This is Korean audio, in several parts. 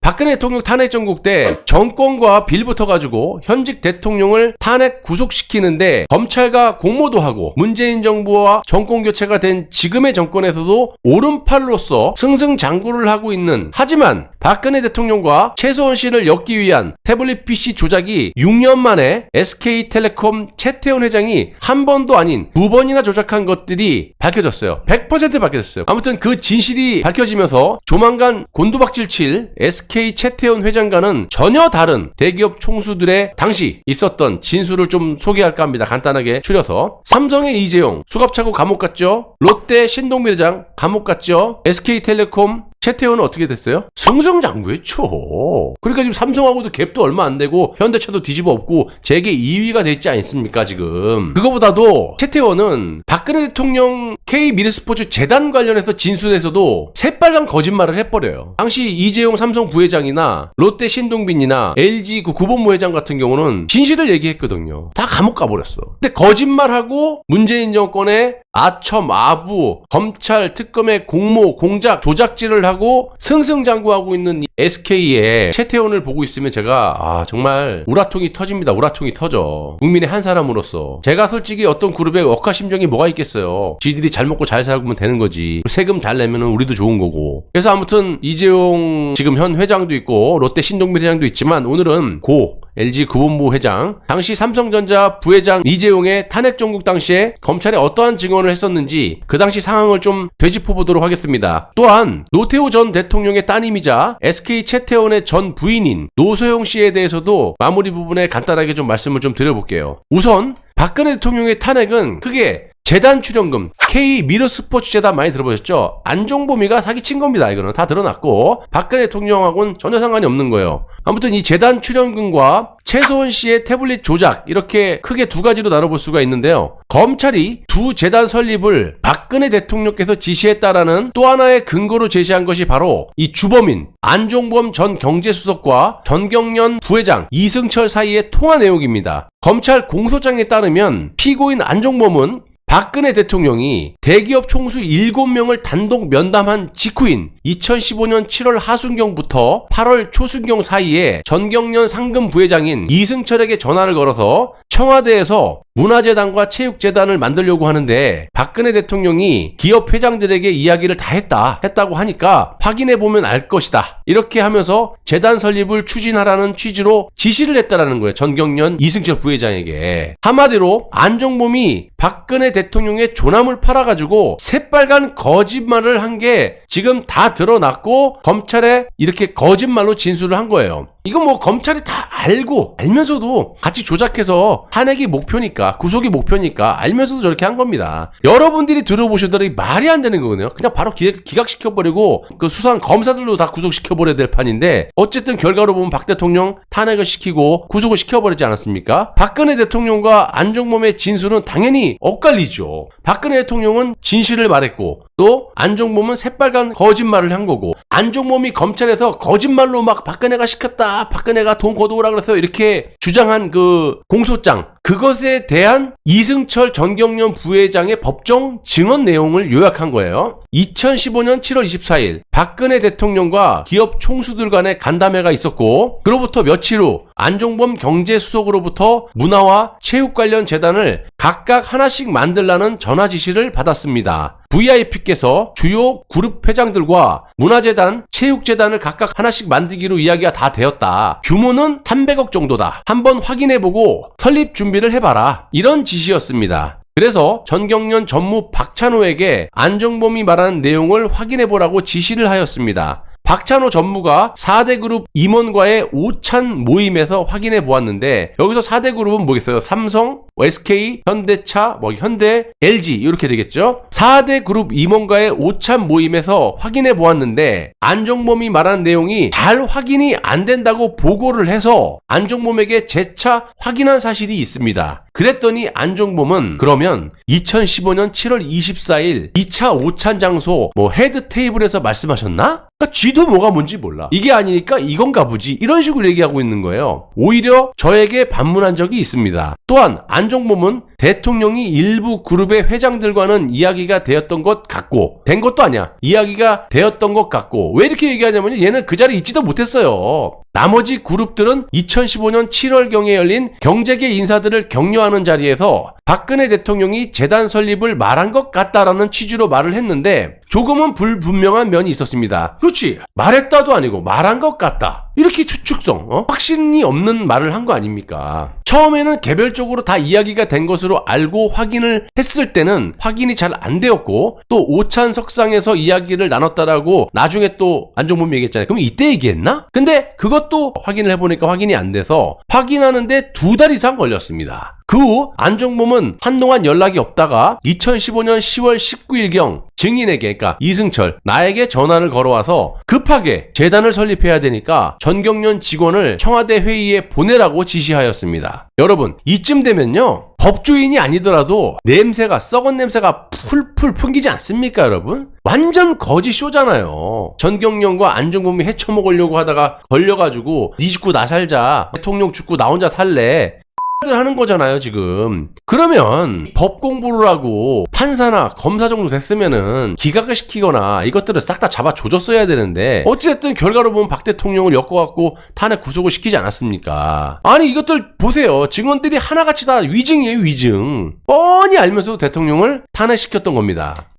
박근혜 대통령 탄핵 정국 때 정권과 빌붙어가지고 현직 대통령을 탄핵 구속시키는데 검찰과 공모도 하고 문재인 정부와 정권 교체가 된 지금의 정권에서도 오른팔로서 승승장구를 하고 있는, 하지만 박근혜 대통령과 최소원 씨를 엮기 위한 태블릿 PC 조작이 6년 만에 SK텔레콤 최태원 회장이 한 번도 아닌 2번이나 조작한 것들이 밝혀졌어요. 100% 밝혀졌어요. 아무튼 그 진실이 밝혀지면서 조만간 곤두박질 칠 SK 최태원 회장과는 전혀 다른 대기업 총수들의 당시 있었던 진술을 좀 소개할까 합니다. 간단하게 추려서. 삼성의 이재용 수갑차고 감옥 갔죠. 롯데 신동빈 회장 감옥 갔죠. SK텔레콤 최태원은 어떻게 됐어요? 승승장구했죠. 그러니까 지금 삼성하고도 갭도 얼마 안 되고 현대차도 뒤집어 엎고 재계 2위가 됐지 않습니까 지금. 그거보다도 최태원은 박근혜 대통령 K미래스포츠 재단 관련해서 진술에서도 새빨간 거짓말을 해버려요. 당시 이재용 삼성 부회장이나 롯데 신동빈이나 LG 그 구본무 회장 같은 경우는 진실을 얘기했거든요. 다 감옥 가버렸어. 근데 거짓말하고 문재인 정권의 아첨, 아부, 검찰, 특검의 공모, 공작, 조작질을 하고 승승장구하고 있는 이 SK의 최태원을 보고 있으면 제가 정말 우라통이 터집니다. 우라통이 터져. 국민의 한 사람으로서. 제가 솔직히 어떤 그룹에 억하심정이 뭐가 있겠어요. 지들이 잘 먹고 잘 살면 되는 거지. 세금 잘 내면은 우리도 좋은 거고. 그래서 아무튼 이재용 지금 현 회장도 있고 롯데 신동빈 회장도 있지만 오늘은 고 LG 구본무 회장, 당시 삼성전자 부회장 이재용의 탄핵 정국 당시에 검찰에 어떠한 증언을 했었는지 그 당시 상황을 좀 되짚어보도록 하겠습니다. 또한 노태우 전 대통령의 따님이자 SK 최태원의 전 부인인 노소영 씨에 대해서도 마무리 부분에 간단하게 좀 말씀을 좀 드려볼게요. 우선 박근혜 대통령의 탄핵은 크게 재단 출연금, K미러스포츠 재단 많이 들어보셨죠? 안종범이가 사기친 겁니다. 이거는 다 드러났고 박근혜 대통령하고는 전혀 상관이 없는 거예요. 아무튼 이 재단 출연금과 최소원 씨의 태블릿 조작, 이렇게 크게 두 가지로 나눠볼 수가 있는데요. 검찰이 두 재단 설립을 박근혜 대통령께서 지시했다라는 또 하나의 근거로 제시한 것이 바로 이 주범인 안종범 전 경제수석과 전경련 부회장 이승철 사이의 통화 내용입니다. 검찰 공소장에 따르면 피고인 안종범은 박근혜 대통령이 대기업 총수 7명을 단독 면담한 직후인 2015년 7월 하순경부터 8월 초순경 사이에 전경련 상금 부회장인 이승철에게 전화를 걸어서 청와대에서 문화재단과 체육재단을 만들려고 하는데 박근혜 대통령이 기업 회장들에게 이야기를 다 했다고 하니까 확인해보면 알 것이다. 이렇게 하면서 재단 설립을 추진하라는 취지로 지시를 했다라는 거예요. 전경련 이승철 부회장에게. 한마디로 안종범이 박근혜 대통령의 조남을 팔아가지고 새빨간 거짓말을 한 게 지금 다 드러났고 검찰에 이렇게 거짓말로 진술을 한 거예요. 이거 뭐 검찰이 다 알면서도 같이 조작해서 탄핵이 목표니까, 구속이 목표니까 알면서도 저렇게 한 겁니다. 여러분들이 들어보시더니 말이 안 되는 거거든요. 그냥 바로 기각시켜버리고 그 수사한 검사들로 다 구속시켜버려야 될 판인데 어쨌든 결과로 보면 박 대통령 탄핵을 시키고 구속을 시켜버리지 않았습니까? 박근혜 대통령과 안종범의 진술은 당연히 엇갈리죠. 박근혜 대통령은 진실을 말했고 또 안종범은 새빨간 거짓말을 한 거고, 안종범이 검찰에서 거짓말로 막 박근혜가 시켰다, 박근혜가 돈 걷어오라 그래서 이렇게 주장한 그 공소장, 그것에 대한 이승철 전경련 부회장의 법정 증언 내용을 요약한 거예요. 2015년 7월 24일 박근혜 대통령과 기업 총수들 간의 간담회가 있었고 그로부터 며칠 후 안종범 경제수석으로부터 문화와 체육 관련 재단을 각각 하나씩 만들라는 전화 지시를 받았습니다. VIP께서 주요 그룹 회장들과 문화재단, 체육재단을 각각 하나씩 만들기로 이야기가 다 되었다. 규모는 300억 정도다. 한번 확인해보고 설립 준비를 해봐라. 이런 지시였습니다. 그래서 전경련 전무 박찬호에게 안종범이 말하는 내용을 확인해보라고 지시를 하였습니다. 박찬호 전무가 4대 그룹 임원과의 오찬 모임에서 확인해 보았는데 여기서 4대 그룹은 뭐겠어요? 삼성, SK, 현대차, 현대, LG 이렇게 되겠죠? 4대 그룹 임원과의 오찬 모임에서 확인해 보았는데 안종범이 말한 내용이 잘 확인이 안 된다고 보고를 해서 안종범에게 재차 확인한 사실이 있습니다. 그랬더니 안종범은 그러면 2015년 7월 24일 2차 오찬 장소 헤드 테이블에서 말씀하셨나? 그러니까 쥐도 뭐가 뭔지 몰라. 이게 아니니까 이건가 보지. 이런 식으로 얘기하고 있는 거예요. 오히려 저에게 반문한 적이 있습니다. 또한 안종범은 대통령이 일부 그룹의 회장들과는 이야기가 되었던 것 같고, 된 것도 아니야. 이야기가 되었던 것 같고, 왜 이렇게 얘기하냐면 얘는 그 자리에 있지도 못했어요. 나머지 그룹들은 2015년 7월경에 열린 경제계 인사들을 격려하는 자리에서 박근혜 대통령이 재단 설립을 말한 것 같다라는 취지로 말을 했는데 조금은 불분명한 면이 있었습니다. 그렇지, 말했다도 아니고 말한 것 같다, 이렇게 추측성, 확신이 없는 말을 한 거 아닙니까? 처음에는 개별적으로 다 이야기가 된 것으로 알고 확인을 했을 때는 확인이 잘 안 되었고, 또 오찬석상에서 이야기를 나눴다라고 나중에 또 안종범이 얘기했잖아요. 그럼 이때 얘기했나? 근데 그것도 확인을 해보니까 확인이 안 돼서 확인하는데 2달 이상 걸렸습니다. 그 후 안종범은 한동안 연락이 없다가 2015년 10월 19일경 증인에게, 그러니까 이승철, 나에게 전화를 걸어와서 급하게 재단을 설립해야 되니까 전경련 직원을 청와대 회의에 보내라고 지시하였습니다. 여러분, 이쯤 되면요, 법조인이 아니더라도 냄새가, 썩은 냄새가 풀풀 풍기지 않습니까, 여러분? 완전 거짓 쇼잖아요. 전경련과 안종범이 헤쳐먹으려고 하다가 걸려가지고 네 죽고 나 살자, 대통령 죽고 나 혼자 살래, 하는 거잖아요, 지금. 그러면 법 공부를 하고 판사나 검사 정도 됐으면은 기각을 시키거나 이것들을 싹 다 잡아 조졌어야 되는데, 어찌됐든 결과로 보면 박 대통령을 엮어갖고 탄핵 구속을 시키지 않았습니까? 아니, 이것들 보세요. 증언들이 하나같이 다 위증이에요, 위증. 뻔히 알면서도 대통령을 탄핵시켰던 겁니다.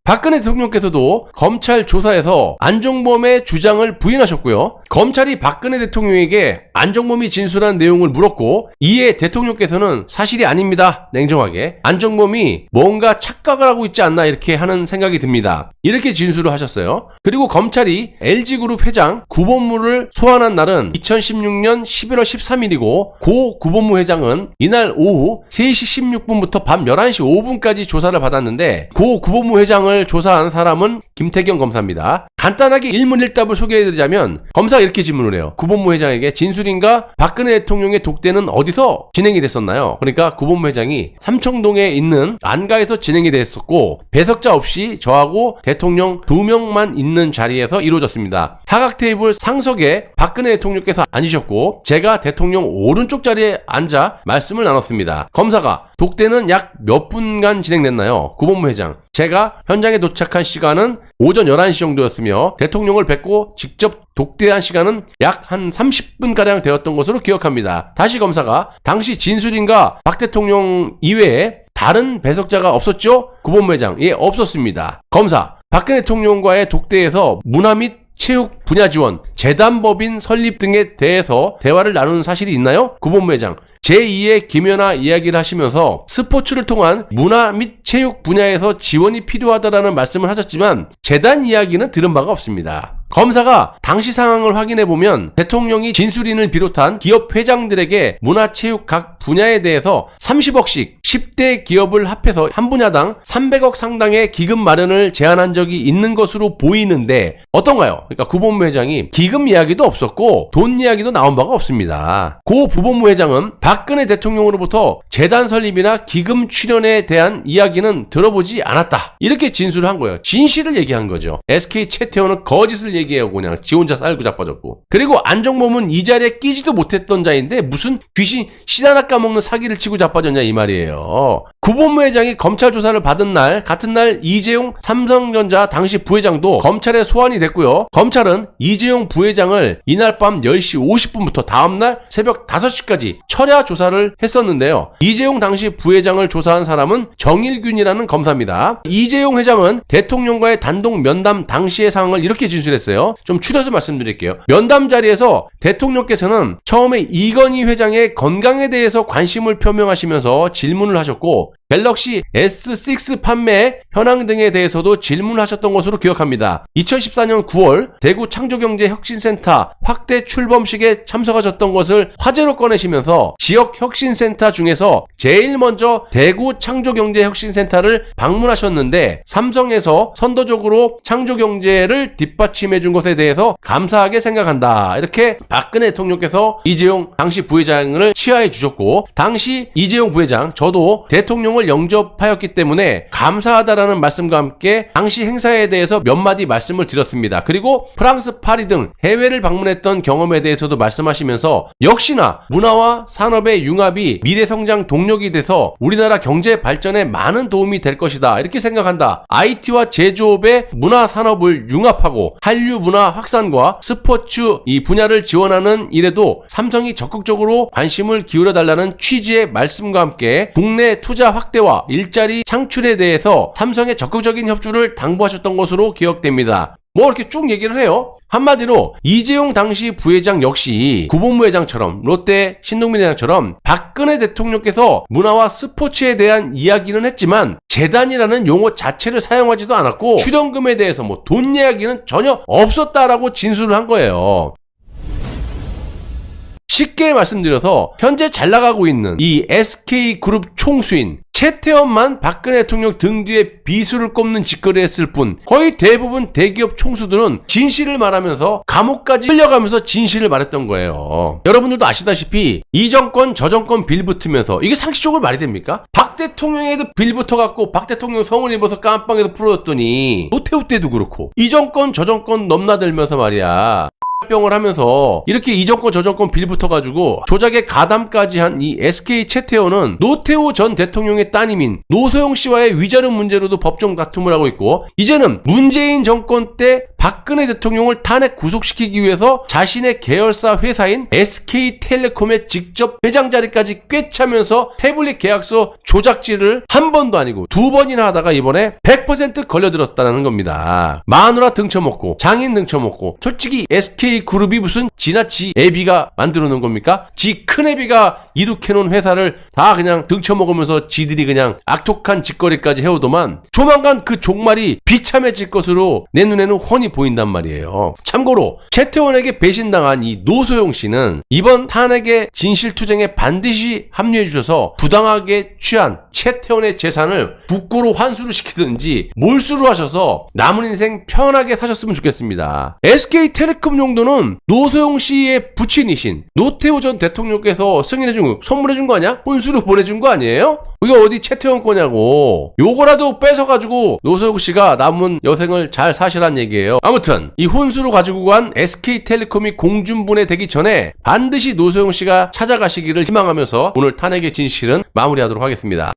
박근혜 대통령께서도 검찰 조사에서 안종범의 주장을 부인하셨고요. 검찰이 박근혜 대통령에게 안종범이 진술한 내용을 물었고, 이에 대통령께서는 사실이 아닙니다, 냉정하게. 안종범이 뭔가 착각을 하고 있지 않나 이렇게 하는 생각이 듭니다, 이렇게 진술을 하셨어요. 그리고 검찰이 LG그룹 회장 구본무를 소환한 날은 2016년 11월 13일이고 고 구본무 회장은 이날 오후 3시 16분부터 밤 11시 5분까지 조사를 받았는데, 고 구본무 회장을 조사한 사람은 김태경 검사입니다. 간단하게 일문일답을 소개해드리자면 검사가 이렇게 질문을 해요. 구본무 회장에게 진술인가 박근혜 대통령의 독대는 어디서 진행이 됐었나요? 그러니까 구본무 회장이 삼청동에 있는 안가에서 진행이 됐었고, 배석자 없이 저하고 대통령 2명만 있는 자리에서 이루어졌습니다. 사각 테이블 상석에 박근혜 대통령께서 앉으셨고 제가 대통령 오른쪽 자리에 앉아 말씀을 나눴습니다. 검사가 독대는 약 몇 분간 진행됐나요? 구본무 회장, 제가 현장에 도착한 시간은 오전 11시 정도였으며 대통령을 뵙고 직접 독대한 시간은 약 한 30분가량 되었던 것으로 기억합니다. 다시 검사가, 당시 진술인가 박 대통령 이외에 다른 배석자가 없었죠? 구본무 회장, 예, 없었습니다. 검사, 박근혜 대통령과의 독대에서 문화 및 체육 분야 지원, 재단법인 설립 등에 대해서 대화를 나누는 사실이 있나요? 구본무 회장, 제2의 김연아 이야기를 하시면서 스포츠를 통한 문화 및 체육 분야에서 지원이 필요하다라는 말씀을 하셨지만 재단 이야기는 들은 바가 없습니다. 검사가 당시 상황을 확인해보면 대통령이 진술인을 비롯한 기업 회장들에게 문화체육 각 분야에 대해서 30억씩 10대 기업을 합해서 한 분야당 300억 상당의 기금 마련을 제안한 적이 있는 것으로 보이는데 어떤가요? 그러니까 구본무 회장이 기금 이야기도 없었고 돈 이야기도 나온 바가 없습니다. 고 구본무 회장은 박근혜 대통령으로부터 재단 설립이나 기금 출연에 대한 이야기는 들어보지 않았다, 이렇게 진술을 한 거예요. 진실을 얘기한 거죠. SK 채태원은 거짓을 얘기하고 그냥 지 혼자 살고 자빠졌고, 그리고 안종범은 이 자리에 끼지도 못했던 자인데 무슨 귀신 씨다나 까먹는 사기를 치고 자빠졌냐 이 말이에요. 구본무 회장이 검찰 조사를 받은 날 같은 날 이재용 삼성전자 당시 부회장도 검찰에 소환이 됐고요. 검찰은 이재용 부회장을 이날 밤 10시 50분부터 다음날 새벽 5시까지 철야 조사를 했었는데요. 이재용 당시 부회장을 조사한 사람은 정일균이라는 검사입니다. 이재용 회장은 대통령과의 단독 면담 당시의 상황을 이렇게 진술했어요. 좀 추려서 말씀드릴게요. 면담 자리에서 대통령께서는 처음에 이건희 회장의 건강에 대해서 관심을 표명하시면서 질문을 하셨고, 갤럭시 S6 판매 현황 등에 대해서도 질문하셨던 것으로 기억합니다. 2014년 9월 대구 창조경제혁신센터 확대 출범식에 참석하셨던 것을 화제로 꺼내시면서 지역 혁신센터 중에서 제일 먼저 대구 창조경제혁신센터를 방문하셨는데 삼성에서 선도적으로 창조경제를 뒷받침해 준 것에 대해서 감사하게 생각한다, 이렇게 박근혜 대통령께서 이재용 당시 부회장을 치하해 주셨고, 당시 이재용 부회장, 저도 대통령을 대통령을 영접하였기 때문에 감사하다라는 말씀과 함께 당시 행사에 대해서 몇 마디 말씀을 드렸습니다. 그리고 프랑스 파리 등 해외를 방문했던 경험에 대해서도 말씀하시면서 역시나 문화와 산업의 융합이 미래 성장 동력이 돼서 우리나라 경제 발전에 많은 도움이 될 것이다 이렇게 생각한다. IT와 제조업의 문화 산업을 융합하고 한류 문화 확산과 스포츠 이 분야를 지원하는 일에도 삼성이 적극적으로 관심을 기울여 달라는 취지의 말씀과 함께 국내 투자 확대와 일자리 창출에 대해서 삼성의 적극적인 협조를 당부하셨던 것으로 기억됩니다. 뭐 이렇게 쭉 얘기를 해요. 한마디로 이재용 당시 부회장 역시 구본부회장처럼 롯데 신동빈 회장처럼 박근혜 대통령께서 문화와 스포츠에 대한 이야기는 했지만 재단이라는 용어 자체를 사용하지도 않았고 출연금에 대해서 뭐 돈 이야기는 전혀 없었다라고 진술을 한 거예요. 쉽게 말씀드려서 현재 잘 나가고 있는 이 SK그룹 총수인 최태원만 박근혜 대통령 등 뒤에 비수를 꼽는 짓거리를 했을 뿐 거의 대부분 대기업 총수들은 진실을 말하면서 감옥까지 끌려가면서 진실을 말했던 거예요. 여러분들도 아시다시피 이 정권 저 정권 빌붙으면서 이게 상식적으로 말이 됩니까? 박 대통령에도 빌붙어갖고 박 대통령 성을 입어서 깜빵에서 풀어줬더니 노태우 때도 그렇고 이 정권 저 정권 넘나들면서 말이야 병을 하면서 이렇게 이 정권 저 정권 빌붙어가지고 조작에 가담까지 한 이 SK 최태원은 노태우 전 대통령의 따님인 노소영 씨와의 위자료 문제로도 법정 다툼을 하고 있고 이제는 문재인 정권 때 박근혜 대통령을 탄핵 구속시키기 위해서 자신의 계열사 회사인 SK텔레콤의 직접 회장 자리까지 꿰차면서 태블릿 계약서 조작질을 한 번도 아니고 두 번이나 하다가 이번에 100% 걸려들었다는 겁니다. 마누라 등쳐먹고 장인 등쳐먹고 솔직히 SK그룹이 무슨 지나 지 애비가 만들어 놓은 겁니까? 지 큰애비가 이룩해놓은 회사를 다 그냥 등쳐먹으면서 지들이 그냥 악독한 짓거리까지 해오더만 조만간 그 종말이 비참해질 것으로 내 눈에는 훤히 보인단 말이에요. 참고로 최태원에게 배신당한 이 노소영 씨는 이번 탄핵의 진실투쟁에 반드시 합류해 주셔서 부당하게 취한 최태원의 재산을 국고로 환수를 시키든지 몰수를 하셔서 남은 인생 편하게 사셨으면 좋겠습니다. SK텔레콤 정도는 노소영 씨의 부친이신 노태우 전 대통령께서 승인해준 거, 선물해준 거 아니야? 혼수로 보내준 거 아니에요? 이게 어디 최태원 거냐고. 요거라도 뺏어가지고 노소영 씨가 남은 여생을 잘 사시란 얘기예요. 아무튼 이 혼수로 가지고 간 SK텔레콤이 공중분해되기 전에 반드시 노소영 씨가 찾아가시기를 희망하면서 오늘 탄핵의 진실은 마무리하도록 하겠습니다.